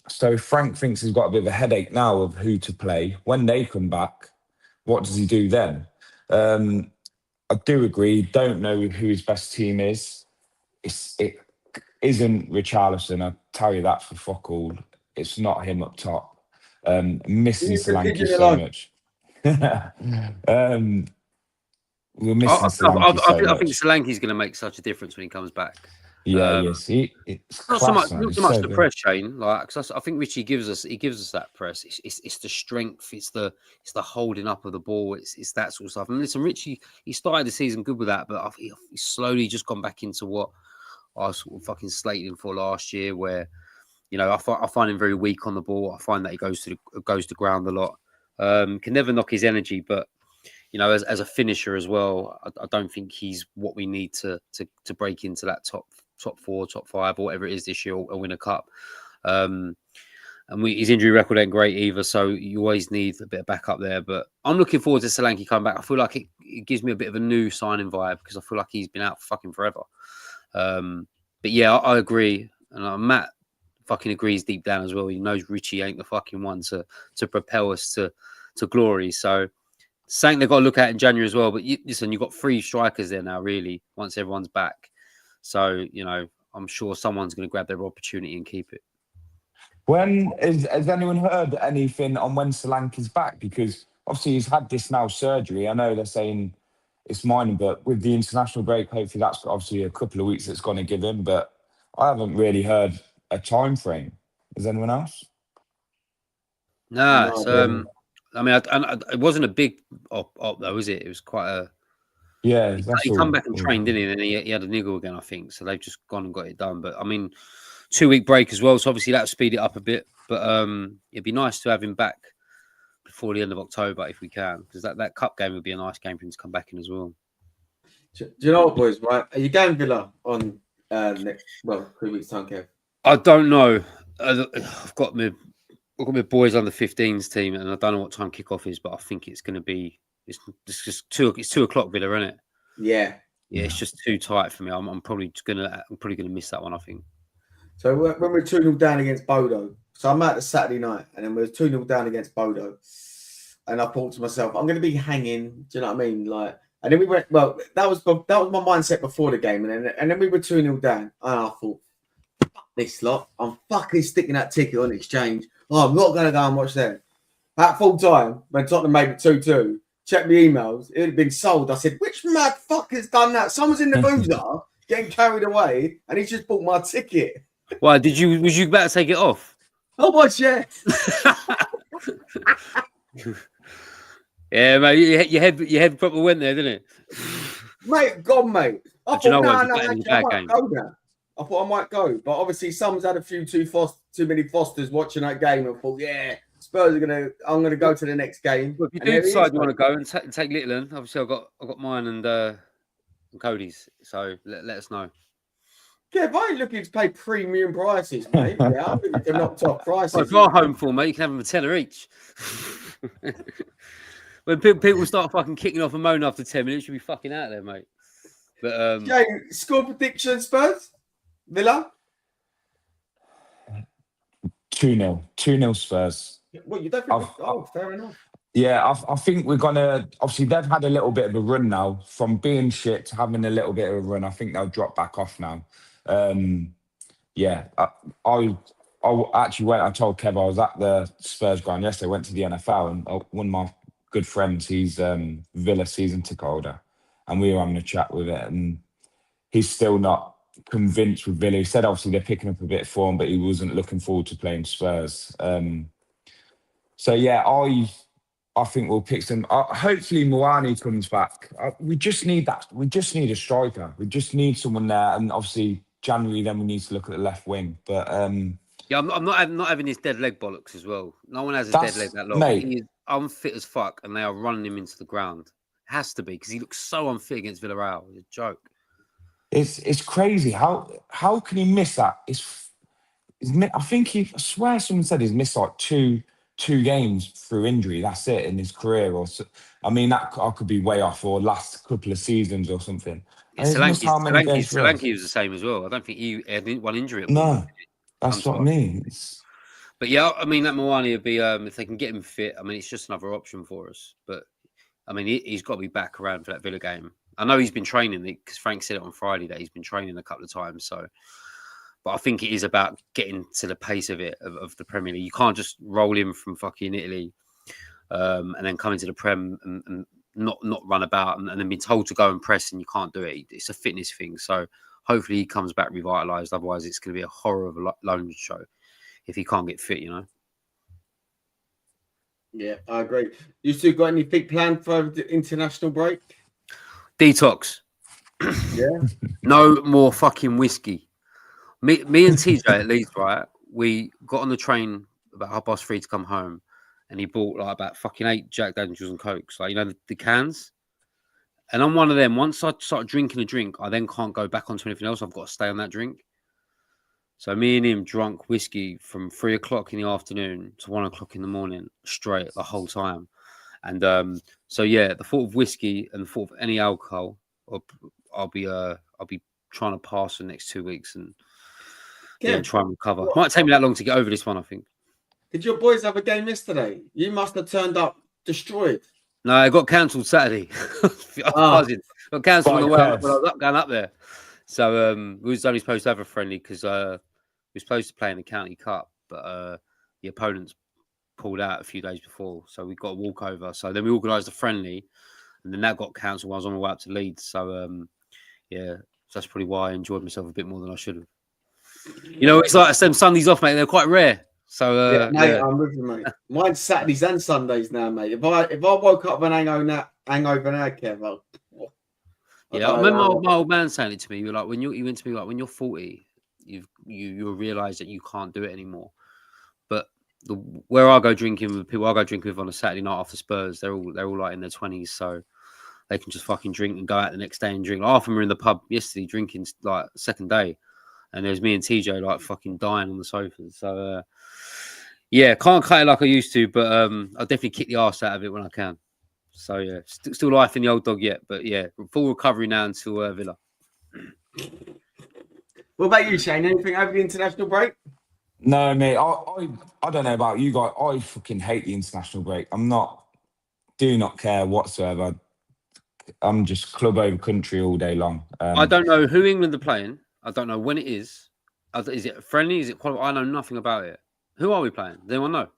So Frank thinks he's got a bit of a headache now of who to play. When they come back, what does he do then? I do agree. Don't know who his best team is. It isn't Richarlison. I'll tell you that for fuck all. It's not him up top. Missing Solanke so much. We're missing Solanke so much. I think Solanke's going to make such a difference when he comes back. Yeah, yes. It's not class, so much the press, Shane. Like, cause I think Richie gives us that press. It's the strength. It's the holding up of the ball. It's that sort of stuff. And listen, Richie, he started the season good with that, but he's slowly just gone back into what I sort of fucking slated him for last year, where you know I find him very weak on the ball. I find that he goes to ground a lot. Can never knock his energy, but you know, as a finisher as well, I don't think he's what we need to break into that top 4, top 5, or whatever it is this year, or win a cup. And And his injury record ain't great either, so you always need a bit of backup there. But I'm looking forward to Solanke coming back. I feel like it gives me a bit of a new signing vibe because I feel like he's been out for fucking forever. But yeah, I agree, and Matt fucking agrees deep down as well. He knows Richie ain't the fucking one to propel us to glory. So something they've got to look at in January as well. But listen, you've got 3 strikers there now, really, once everyone's back. So I'm sure someone's going to grab their opportunity and keep it. Has anyone heard anything on when Solanke's back? Because obviously he's had this now surgery. I know they're saying it's minor, but with the international break, hopefully that's obviously a couple of weeks it's going to give him. But I haven't really heard a time frame. Is anyone else? Nah, No, I mean, it wasn't a big op though, was it? It was quite a. Yeah, He come back and trained, didn't he? And then he had a niggle again, I think. So they've just gone and got it done. But I mean, 2-week break as well, so obviously that'll speed it up a bit. But it'd be nice to have him back before the end of October if we can, because that cup game would be a nice game for him to come back in as well. do you know what, boys? Right? Are you going Villa on 3 weeks time, Kev? I don't know. I've got my boys under 15s team, and I don't know what time kickoff is, but I think it's going to be. It's just 2:00 Villa, isn't it? Yeah. Yeah, it's just too tight for me. I'm probably gonna miss that one, I think. So when we're 2-0 down against Bodo, so I'm out the Saturday night, and then we're 2-0 down against Bodo, and I thought to myself, I'm going to be hanging. Do you know what I mean? Like, and then we went. Well, that was my mindset before the game, and then we were 2-0 down, and I thought, fuck this lot, I'm fucking sticking that ticket on exchange. Oh, I'm not going to go and watch them. At full time, when Tottenham made it 2-2, check my emails. It had been sold. I said, which mad fucker's done that? Someone's in the boozer getting carried away, and he's just bought my ticket. Why was you about to take it off? Oh, was, yeah. Yeah, mate. Your head proper went there, didn't it? Mate, God, mate. I But you know thought, what? no, It's a I bad might game. go now. I thought I might go, but obviously someone's had a few too many Fosters watching that game and thought, yeah, Spurs are I'm gonna go to the next game. Well, if you And do there he decide is, you want to mate. go and take Littleton, obviously I've got mine and Cody's. So let us know. Yeah, but I ain't looking to pay premium prices, mate. Yeah, I'm looking to knock top prices. Well, if you're home for, mate, you can have them a tenner each. When people start fucking kicking off and moaning after 10 minutes, you'll be fucking out there, mate. But Jay, score prediction, Spurs? Villa? 2-0 Spurs. Well, you don't think fair enough. Yeah, I think we're gonna. Obviously, they've had a little bit of a run now from being shit to having a little bit of a run. I think they'll drop back off now. Yeah, I actually went. I told Kev I was at the Spurs ground yesterday. Went to the NFL, and one of my good friends, he's Villa season ticket holder, and we were having a chat with it, and he's still not convinced with Villa. He said obviously they're picking up a bit of form, but he wasn't looking forward to playing Spurs. So yeah, I think we'll pick some. Hopefully, Moani comes back. We just need that. We just need a striker. We just need someone there. And obviously, January, then we need to look at the left wing. But yeah, I'm not having this dead leg bollocks as well. No one has a dead leg that long. Mate, He is unfit as fuck, and they are running him into the ground. It has to be because he looks so unfit against Villarreal. It's a joke. it's crazy. How can he miss that? I think I swear someone said he's missed like two games through injury. That's it in his career. Or I mean, I could be way off. Or last couple of seasons or something. Yeah, And he's missed how many games? Solanke was the same as well. I don't think he had one injury. No, that's what I mean. But yeah, I mean that Moani would be if they can get him fit. I mean, it's just another option for us. But I mean, he's got to be back around for that Villa game. I know he's been training because Frank said it on Friday that he's been training a couple of times. So. But I think it is about getting to the pace of it, of the Premier League. You can't just roll in from fucking Italy and then come into the Prem and not run about and then be told to go and press and you can't do it. It's a fitness thing. So hopefully he comes back revitalised. Otherwise, it's going to be a horror of a loan show if he can't get fit, you know? Yeah, I agree. You two got anything planned for the international break? Detox. Yeah. No more fucking whiskey. Me and TJ at Leeds, right? We got on the train about 3:30 to come home, and he bought like about fucking 8 Jack Daniels and Cokes, like the cans. And I'm one of them. Once I start drinking a drink, I then can't go back onto anything else. I've got to stay on that drink. So me and him drunk whiskey from 3 o'clock in the afternoon to 1 o'clock in the morning, straight the whole time. And so yeah, the thought of whiskey and the thought of any alcohol, I'll be trying to pass for the next 2 weeks and try and recover. Might take me that long to get over this one, I think. Did your boys have a game yesterday? You must have turned up destroyed. No, it got cancelled Saturday. Got cancelled on the way when I was going up there. So we was only supposed to have a friendly because we were supposed to play in the County Cup, but the opponents pulled out a few days before, so we got a walkover. So then we organised a friendly, and then that got cancelled while I was on my way up to Leeds. So so that's probably why I enjoyed myself a bit more than I should have. You know, it's like them Sundays off, mate. They're quite rare. So mate, I'm with you, mate. Mine's Saturdays and Sundays now, mate. If I woke up with an hangover now, Kev, I remember my old man saying it to me. You're like, he went to me like, when you're 40, you'll realise that you can't do it anymore. But where I go drinking with people, I go drinking with on a Saturday night after Spurs, they're all like in their 20s, so they can just fucking drink and go out the next day and drink. Like, half of them were in the pub yesterday drinking like second day, and there's me and TJ like fucking dying on the sofas. So can't cut it like I used to, but I'll definitely kick the arse out of it when I can. So yeah, still life in the old dog yet, but yeah, full recovery now until Villa. What about you, Shane? Anything over the international break? No, mate. I don't know about you guys. I fucking hate the international break. Do not care whatsoever. I'm just club over country all day long. I don't know who England are playing. I don't know when it is. Is it friendly? Is it qualified? I know nothing about it. Who are we playing? Does anyone know?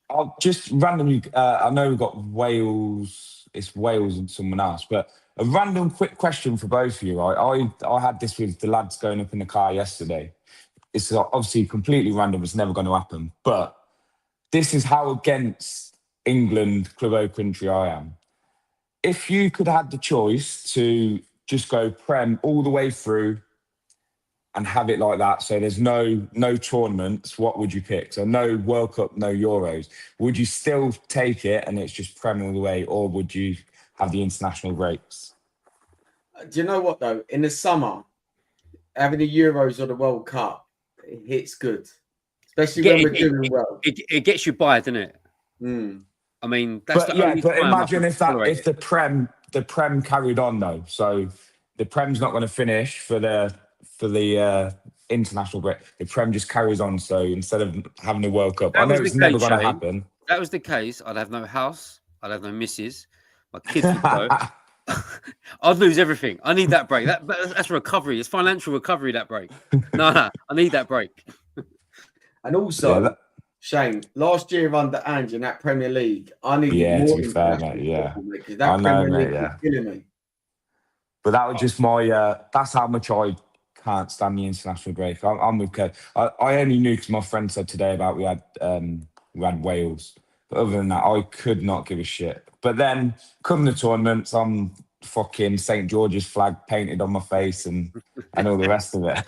I'll just randomly. I know we've got Wales. It's Wales and someone else, but a random quick question for both of you. Right? I had this with the lads going up in the car yesterday. It's obviously completely random. It's never going to happen. But this is how against England, club over country I am. If you could have the choice to just go Prem all the way through and have it like that, so there's no tournaments, what would you pick? So no World Cup, no Euros. Would you still take it and it's just Prem all the way, or would you have the international breaks? Do you know what, though? In the summer, having the Euros or the World Cup, it hits good. Especially when we're doing well. It gets you by, doesn't it? Mm. I mean, that's but imagine if the Prem carried on though. So the Prem's not going to finish for the international break. The Prem just carries on. So instead of having a World Cup, I know it's never going to happen. That was the case. I'd have no house. I'd have no missus. My kids would go. I'd lose everything. I need that break. That's recovery. It's financial recovery. That break. No, I need that break. And also, Shane, last year under Ange in that Premier League, I needed more. To be fair, mate. Yeah, because that Premier League is killing me. But that was just my. That's how much I can't stand the international break. I'm with Kev. I only knew because my friend said today about we had Wales. But other than that, I could not give a shit. But then, come the tournaments, I'm fucking St. George's flag painted on my face and all the rest of it.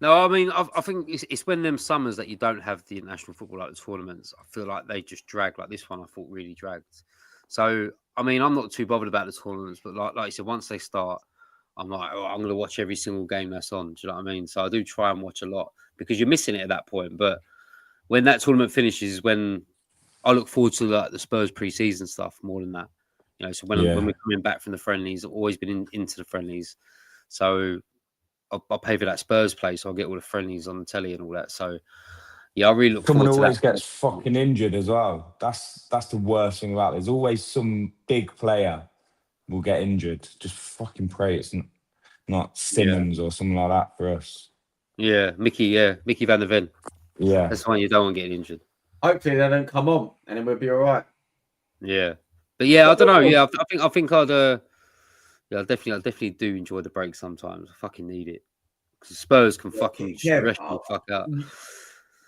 No, I mean, I think it's when them summers that you don't have the international football like the tournaments. I feel like they just drag. Like this one, I thought really dragged. So, I mean, I'm not too bothered about the tournaments, but like you said, once they start, I'm like, I'm going to watch every single game that's on. Do you know what I mean? So I do try and watch a lot because you're missing it at that point. But when that tournament finishes, when I look forward to the Spurs pre-season stuff more than that. You know, so when we're coming back from the friendlies, I've always been into the friendlies. So I'll pay for that Spurs play, so I'll get all the friendlies on the telly and all that. So yeah, I really look forward to that. Someone always gets fucking injured as well. That's the worst thing about it. There's always some big player will get injured. Just fucking pray it's not Simmons or something like that for us. Yeah, Mickey van der Ven. Yeah. That's why you don't want getting injured. Hopefully they don't come on and then we'll be all right. Yeah. But yeah, I don't know. Yeah, I think I'd I definitely do enjoy the break sometimes. I fucking need it. Because Spurs can fucking stress me the fuck out.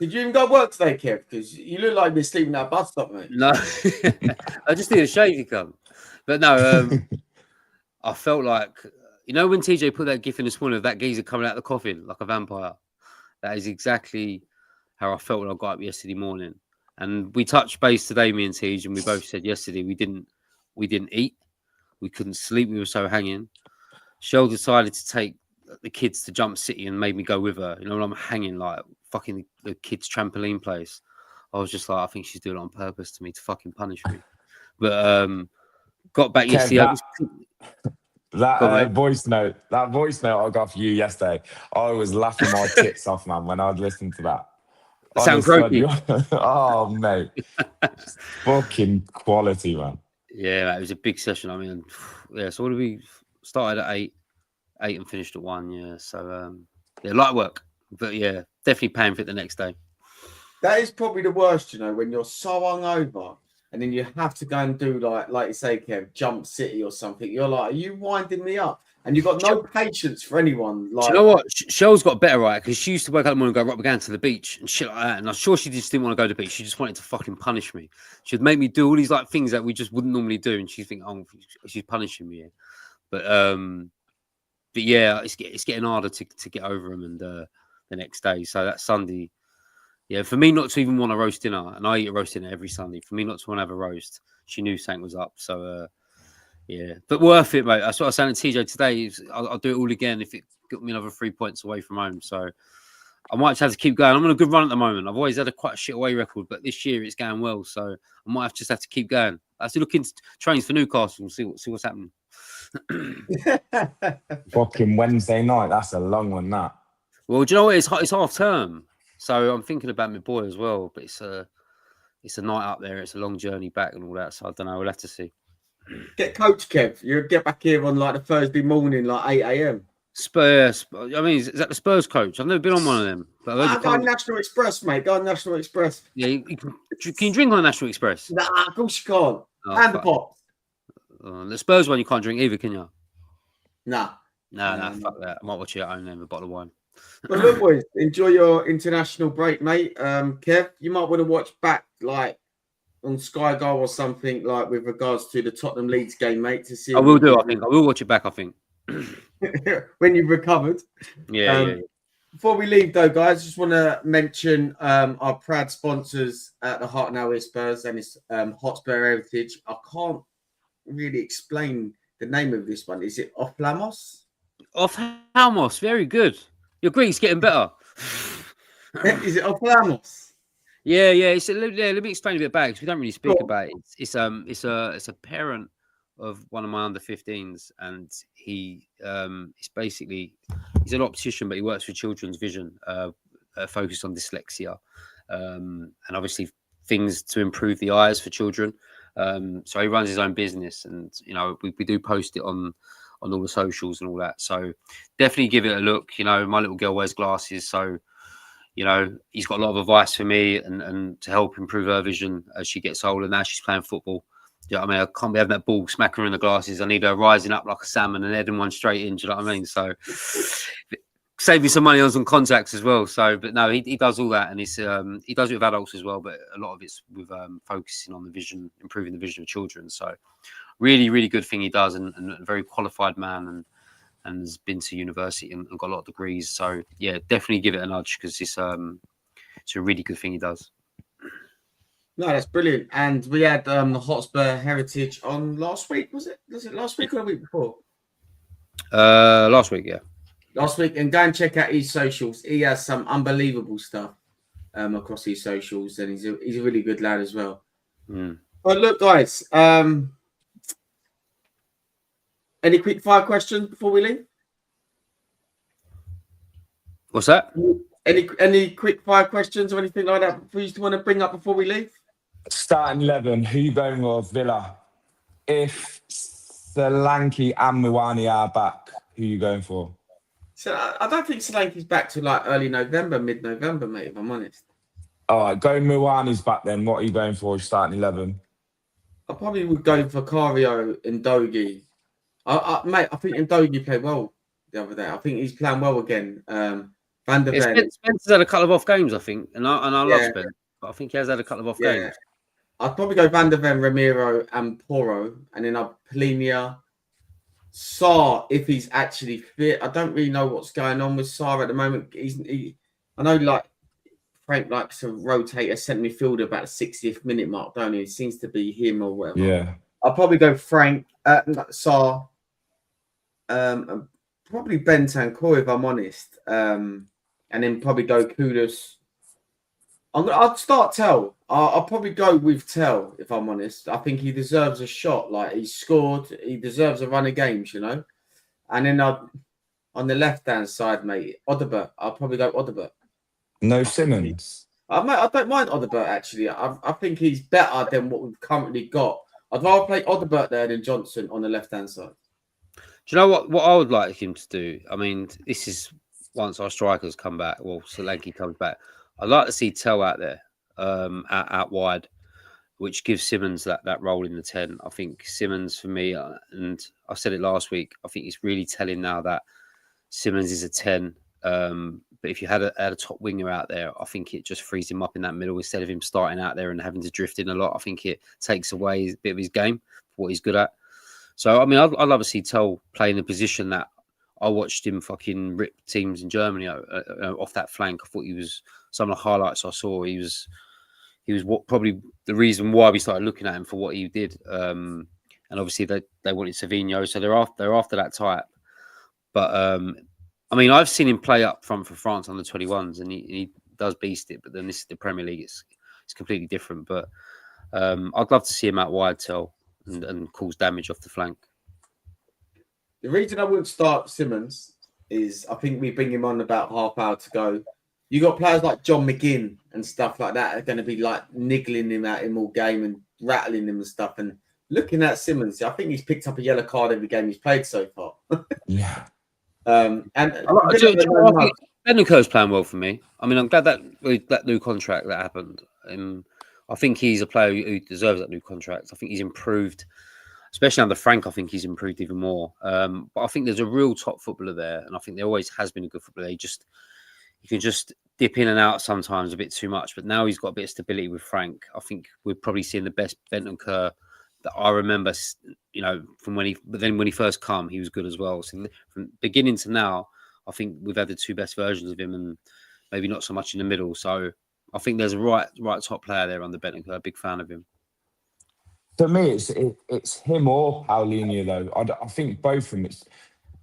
Did you even go to work today, Kev? Because you look like you're sleeping at a bus stop, mate. No. I just need a shave, you come. But no, I felt like, you know, when TJ put that gif in this morning of that geezer coming out of the coffin like a vampire, that is exactly how I felt when I got up yesterday morning. And we touched base today, me and TJ, and we both said yesterday we didn't eat. We couldn't sleep. We were so hanging. Shell decided to take the kids to Jump City and made me go with her. You know, when I'm hanging like fucking the kids' trampoline place, I was just like, I think she's doing it on purpose to me to fucking punish me. But got back Kev, yesterday. that voice note I got for you yesterday, I was laughing my tits off, man, when I was listening to that. Sound croaky. Oh, mate. Fucking quality, man. Yeah, it was a big session. I mean, yeah, so what did we started at 8 and finished at 1, yeah. So yeah, light work. But yeah, definitely paying for it the next day. That is probably the worst, you know, when you're so hungover and then you have to go and do like you say, Kev, Jump City or something. You're like, are you winding me up? And you've got no patience for anyone. Like, do you know what? Shell's got better, right? Because she used to wake up in the morning and go, right, we're going to the beach and shit like that. And I'm sure she just didn't want to go to the beach. She just wanted to fucking punish me. She'd make me do all these like things that we just wouldn't normally do. And she'd think, oh, she's punishing me. But yeah, it's getting harder to get over them and the next day. So that Sunday, yeah, for me not to even want a roast dinner, and I eat a roast dinner every Sunday, for me not to want to have a roast, she knew something was up. So yeah, but worth it, mate. That's what I was saying to TJ today. I'll do it all again if it got me another 3 points away from home. So I might just have to keep going. I'm on a good run at the moment. I've always had quite a shit away record, but this year it's going well. So I might just have to keep going. I have to look into trains for Newcastle and see what's happening. Fucking Wednesday night. That's a long one, that. Well, do you know what? It's half term. So I'm thinking about my boy as well. But it's a night up there. It's a long journey back and all that. So I don't know. We'll have to see. Get Coach Kev. You get back here on like the Thursday morning, like 8 a.m. Spurs. I mean, is that the Spurs coach? I've never been on one of them. But Go on National Express, mate. Go on National Express. Yeah, can you drink on National Express? Nah, of course you can't. Oh, And the pop. The Spurs one you can't drink either, can you? Nah. No, fuck that. I might watch it at home then with a bottle of wine. Well, look, boys, enjoy your international break, mate. Kev, you might want to watch back, like, on Sky Go or something, like, with regards to the Tottenham Leeds game, mate, to see. I will do, I think. I will watch it back, I think. When you've recovered. Yeah. Before we leave, though, guys, just want to mention our proud sponsors at the Heart Now Spurs, and it's Hotspur Heritage. I can't really explain the name of this one. Is it Ophlamos? Ophthalmos, very good. Your Greek's getting better. Is it Ophlamos? Yeah. Let me explain a bit about it because we don't really speak about it. It's a parent of one of my under 15s, and he's an optician, but he works for Children's Vision, focused on dyslexia, and obviously things to improve the eyes for children. So he runs his own business, and you know we do post it on all the socials and all that. So definitely give it a look. You know, my little girl wears glasses, so you know he's got a lot of advice for me and to help improve her vision as she gets older. Now she's playing football. Do you know what I mean? I can't be having that ball smack her in the glasses. I need her rising up like a salmon and heading one straight in. Do you know what I mean? So save me some money on some contacts as well. So, but no, he does all that, and he does it with adults as well. But a lot of it's with focusing on the vision, improving the vision of children. So, really, really good thing he does, and a very qualified man, and has been to university and got a lot of degrees. So, yeah, definitely give it a nudge because it's a really good thing he does. No, that's brilliant. And we had the Hotspur Heritage on last week. Was it last week or the week before? Last week, yeah. Last week. And go and check out his socials. He has some unbelievable stuff across his socials, and he's a really good lad as well. But look, guys, any quick fire questions before we leave? What's that? Any quick fire questions or anything like that for you to want to bring up before we leave? Starting 11, who you going with, Villa? If Solanke and Muani are back, who you going for? So I don't think Solanke's back to like early November, mid-November, mate, if I'm honest. All right, going Muani's back then. What are you going for starting 11? I probably would go for Cario and Dogi. Mate, I think Ndogi played well the other day. I think he's playing well again. Van der Ven. Spencer's had a couple of off games, I think, and I love Spence, but I think he has had a couple of off games. I'd probably go Van der Ven, Ramiro, and Porro, and then I'd Polina, Sarr if he's actually fit. I don't really know what's going on with Sarr at the moment. I know like Frank likes to rotate a centre midfielder about the 60th minute mark, don't he? It seems to be him or whatever. Yeah. I'll probably go Frank, Sarr, and probably Bentancur, if I'm honest. And then probably go Kudus. I'd start Tell. I'll probably go with Tell, if I'm honest. I think he deserves a shot. Like, he's scored. He deserves a run of games, you know. And then on the left-hand side, mate, Odegaard. I'll probably go Odegaard. No Simmons. I don't mind Odegaard, actually. I think he's better than what we've currently got. I'd rather play Odegaard there than Johnson on the left-hand side. Do you know what I would like him to do? I mean, this is once our strikers come back, well, Solanke comes back. I'd like to see Tell out there, out wide, which gives Simmons that role in the 10. I think Simmons, for me, and I said it last week, I think it's really telling now that Simmons is a 10. But if you had a top winger out there, I think it just frees him up in that middle instead of him starting out there and having to drift in a lot. I think it takes away a bit of his game, what he's good at. So, I mean, I'd love to see Tell play in a position that I watched him fucking rip teams in Germany off that flank. I thought he was, some of the highlights I saw, he was what probably the reason why we started looking at him for what he did. And obviously they wanted Savinho, so they're after that type. But I mean, I've seen him play up front for France on the 21s, and he does beast it. But then this is the Premier League; it's completely different. But I'd love to see him out wide, Tell, and cause damage off the flank. The reason I wouldn't start Simmons is I think we bring him on about half hour to go. You got players like John McGinn and stuff like that are going to be like niggling him at him all game and rattling him and stuff. And looking at Simmons, I think he's picked up a yellow card every game he's played so far. Yeah. And Bentancur's playing well for me. I mean, I'm glad that new contract that happened. I think he's a player who deserves that new contract. I think he's improved, especially under Frank. I think he's improved even more. But I think there's a real top footballer there, and I think there always has been a good footballer. You can just dip in and out sometimes a bit too much. But now he's got a bit of stability with Frank. I think we're probably seeing the best Bentancur that I remember, you know, from when he first come, he was good as well. So from beginning to now, I think we've had the two best versions of him, and maybe not so much in the middle. So I think there's a right top player there on the Bentancur. Big fan of him. For me, it's him or Paulinho though. I think both of them.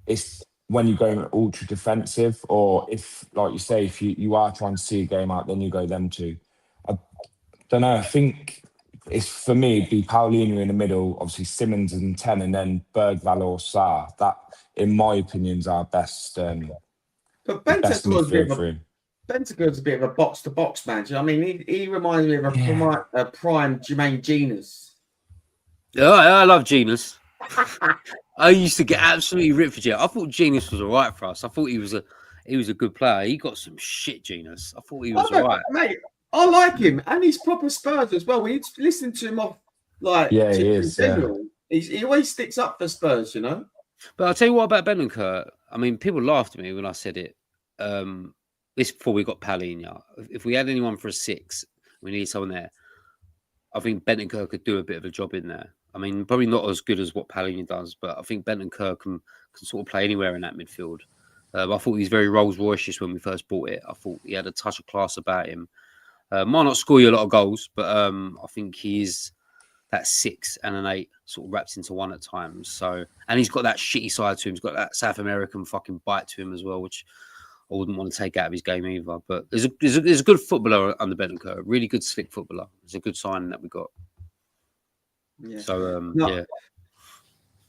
It's when you're going ultra defensive, or if, like you say, if you are trying to see a game out, then you go them two. I don't know. I think it's, for me, it'd be Paulinho in the middle, obviously Simmons in 10, and then Bergvall or Sarr. That, in my opinion, is our best. But best midfield for him. Bentancur's a bit of a box-to-box man. Do you know what I mean? He reminds me of a prime Jermaine Genius. Yeah, I love Genius. I used to get absolutely ripped for Genius. I thought Genius was all right for us. I thought he was a good player. He got some shit, Genius. I thought he was all right. Mate, I like him, and he's proper Spurs as well. When you listen to him off, like, yeah, he is. General, he always sticks up for Spurs, you know. But I'll tell you what about Bentancur. I mean, people laughed at me when I said it. This before we got Paulinho. If we had anyone for a 6, we need someone there. I think Bentancur could do a bit of a job in there. I mean, probably not as good as what Paulinho does, but I think Bentancur can sort of play anywhere in that midfield. I thought he was very Rolls-Royce when we first bought it. I thought he had a touch of class about him. Might not score you a lot of goals, but I think he is that 6 and an 8 sort of wrapped into one at times. So, and he's got that shitty side to him. He's got that South American fucking bite to him as well, which I wouldn't want to take out of his game either. But there's a good footballer under Bentancur, a really good slick footballer. It's a good sign that we got. Yeah. So, yeah.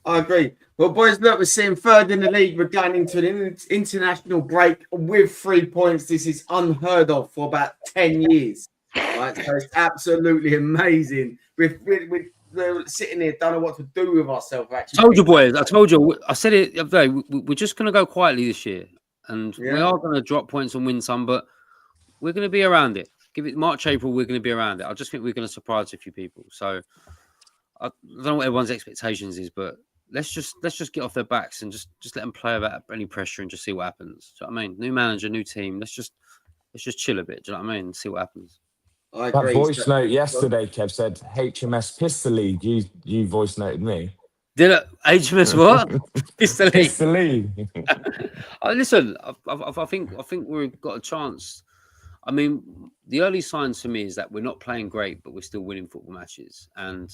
I agree. Well, boys, look, we're seeing third in the league. We're going into an international break with 3 points. This is unheard of for about 10 years. Right? So it's absolutely amazing. We're sitting here, don't know what to do with ourselves. Actually, Told you, boys. I told you. I said it the other day. We're just going to go quietly this year, and we are going to drop points and win some, but we're going to be around it. Give it March, April. We're going to be around it. I just think we're going to surprise a few people. So I don't know what everyone's expectations is, but let's just get off their backs and just let them play without any pressure and just see what happens. Do you know what I mean? New manager, new team. Let's just chill a bit. Do you know what I mean? See what happens. I agree. That voice note yesterday, Kev, said HMS Pistol League. You voice noted me. Did it? HMS what? Pistol League. Pistol League. Listen, I think we've got a chance. I mean, the early signs for me is that we're not playing great, but we're still winning football matches, and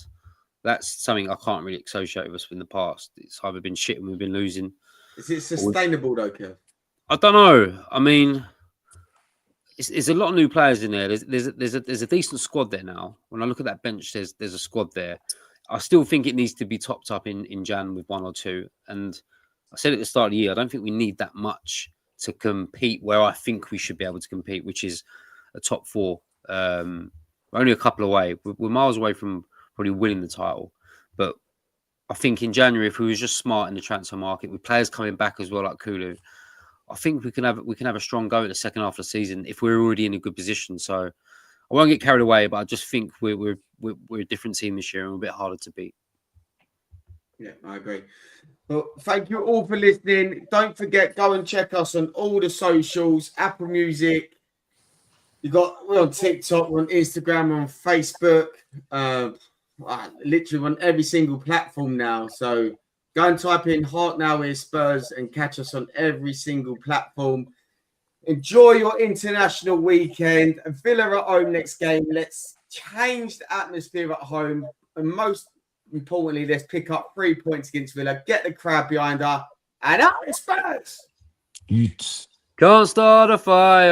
that's something I can't really associate with us in the past. It's either been shit and we've been losing. Is it sustainable though, Kev? I don't know. I mean, it's a lot of new players in there. There's a decent squad there now. When I look at that bench, there's a squad there. I still think it needs to be topped up in Jan with one or two. And I said at the start of the year, I don't think we need that much to compete where I think we should be able to compete, which is a top four. We're only a couple away. We're miles away from probably winning the title. But I think in January, if we was just smart in the transfer market, with players coming back as well, like Kulu, I think we can have a strong go at the second half of the season if we're already in a good position. So I won't get carried away, but I just think we're a different team this year and we're a bit harder to beat. Yeah, I agree. Well, thank you all for listening. Don't forget, go and check us on all the socials, Apple Music. We're on TikTok, we're on Instagram, we're on Facebook. Literally on every single platform now. So go and type in Heart Now is Spurs and catch us on every single platform. Enjoy your international weekend. Villa at home next game. Let's change the atmosphere at home. And most importantly, let's pick up 3 points against Villa. Get the crowd behind her. And out is Spurs. Utes. Can't start a fire.